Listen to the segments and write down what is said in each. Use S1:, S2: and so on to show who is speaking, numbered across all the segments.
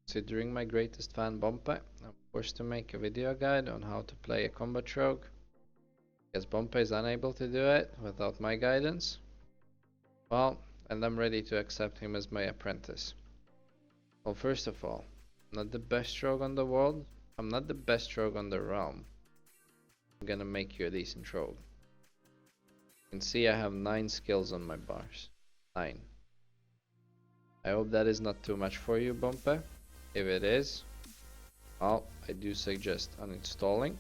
S1: Considering my greatest fan Bompe, I'm forced to make a video guide on how to play a combat rogue, because Bompe is unable to do it without my guidance. Well, and I'm ready to accept him as my apprentice. Well, first of all, I'm not the best rogue on the world, I'm not the best rogue on the realm. I'm gonna make you a decent rogue. You can see I have 9 skills on my bars. 9. I hope that is not too much for you, Bompe. If it is, well, I do suggest uninstalling,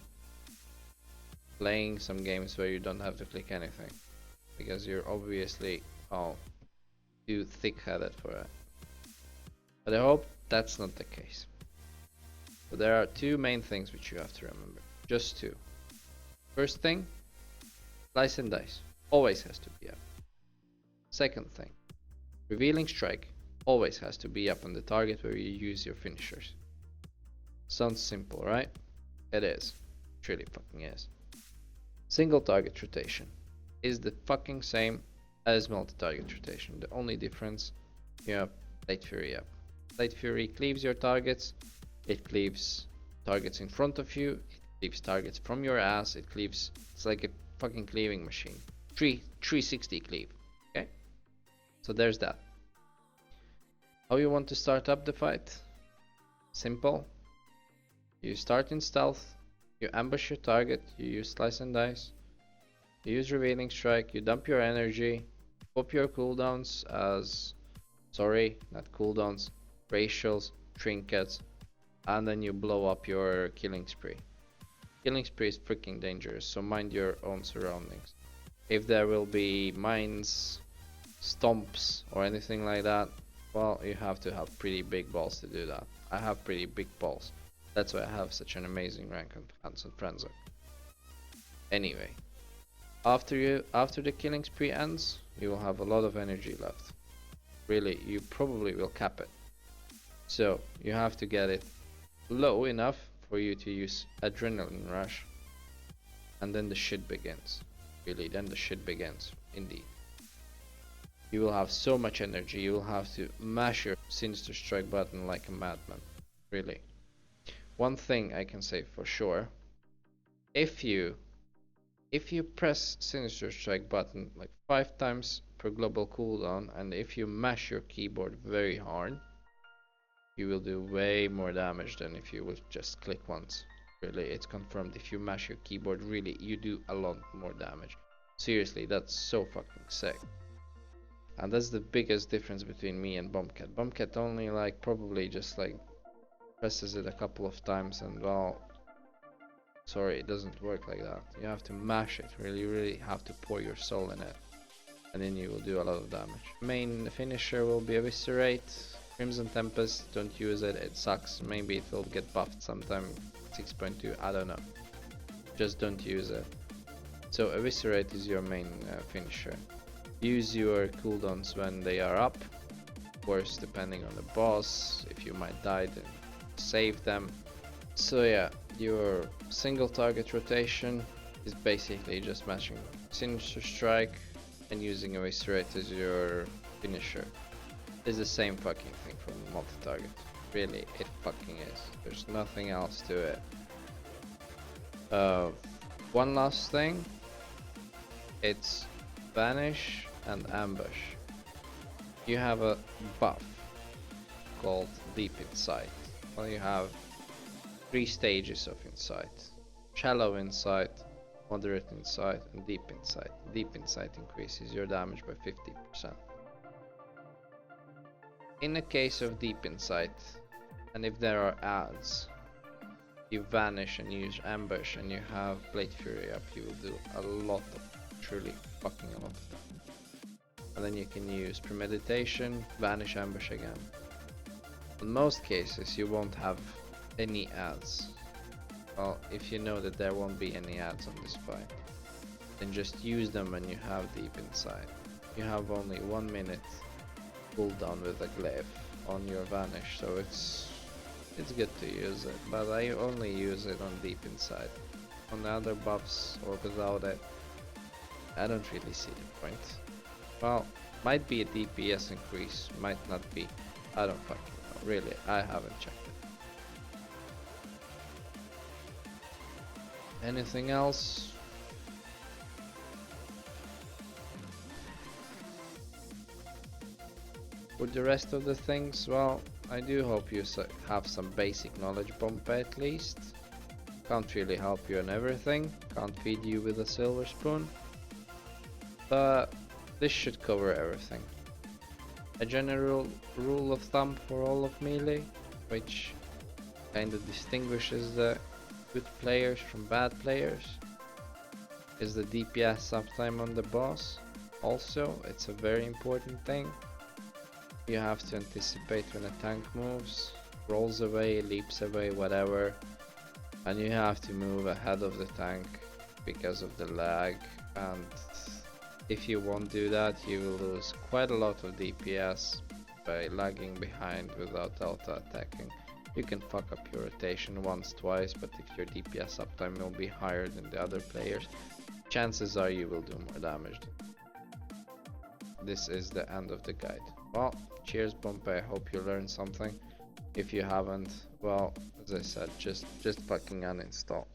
S1: playing some games where you don't have to click anything, because you're obviously too thick-headed for it. But I hope that's not the case. So there are 2 main things which you have to remember, just 2. First thing, slice and dice, always has to be up. Second thing, revealing strike always has to be up on the target where you use your finishers. Sounds simple, right? It is. It really fucking is. Single target rotation is the fucking same as multi-target rotation. The only difference, you have Blade Fury up. Blade Fury cleaves your targets, it cleaves targets in front of you, it cleaves targets from your ass, it's like a fucking cleaving machine. 360 cleave, okay? So there's that. How you want to start up the fight? Simple. You start in stealth, you ambush your target, you use slice and dice, you use revealing strike, you dump your energy, pop your cooldowns as, sorry, not cooldowns, racials, trinkets, and then you blow up your killing spree. Killing spree is freaking dangerous, so mind your own surroundings. If there will be mines, stomps, or anything like that, well, you have to have pretty big balls to do that. I have pretty big balls. That's why I have such an amazing rank on Hands on Frenzy. Anyway, after the killing spree ends, you will have a lot of energy left. Really, you probably will cap it. So you have to get it low enough for you to use adrenaline rush, and then the shit begins. Really, then the shit begins, indeed. You will have so much energy, you will have to mash your Sinister Strike button like a madman. Really. One thing I can say for sure, if you press Sinister Strike button like 5 times per global cooldown, and if you mash your keyboard very hard, you will do way more damage than if you will just click once. Really, it's confirmed. If you mash your keyboard, really, you do a lot more damage. Seriously, that's so fucking sick. And that's the biggest difference between me and Bombcat. Bombcat only probably just presses it a couple of times, and well, sorry, it doesn't work like that. You have to mash it, really have to pour your soul in it, and then you will do a lot of damage. Main finisher will be Eviscerate. Crimson Tempest, don't use it, it sucks. Maybe it will get buffed sometime 6.2, I don't know. Just don't use it. So Eviscerate is your main finisher. Use your cooldowns when they are up. Of course, depending on the boss, if you might die, then save them. So yeah, your single target rotation is basically just matching Sinister Strike and using Eviscerate as your finisher. It's the same fucking thing from multi-target. Really, it fucking is. There's nothing else to it. One last thing. It's Vanish and Ambush. You have a buff called Deep Insight. Well, you have 3 stages of Insight. Shallow Insight, Moderate Insight, and Deep Insight. Deep Insight increases your damage by 50%. In the case of Deep Insight, and if there are ads, you Vanish and use Ambush and you have Blade Fury up, you will do a lot of, truly fucking a lot of damage. And then you can use Premeditation, Vanish, Ambush again. In most cases you won't have any ads. Well, if you know that there won't be any ads on this fight, then just use them when you have Deep Insight. You have only 1 minute cooldown with a glyph on your Vanish, so it's good to use it, but I only use it on Deep Insight. On the other buffs or without it, I don't really see the point. Well, might be a DPS increase, might not be, I don't fucking know. really, I haven't checked it. Anything else? With the rest of the things, well, I do hope you have some basic knowledge, Bompe, at least. Can't really help you on everything, can't feed you with a silver spoon, but this should cover everything. A general rule of thumb for all of Melee, which kinda distinguishes the good players from bad players, is the DPS uptime on the boss. Also, it's a very important thing. You have to anticipate when a tank moves, rolls away, leaps away, whatever, and you have to move ahead of the tank because of the lag, and if you won't do that, you will lose quite a lot of DPS by lagging behind without auto attacking. You can fuck up your rotation once, twice, but if your DPS uptime will be higher than the other players, chances are you will do more damage. This is the end of the guide. Well, cheers Bompe, I hope you learned something. If you haven't, well, as I said, just fucking uninstall.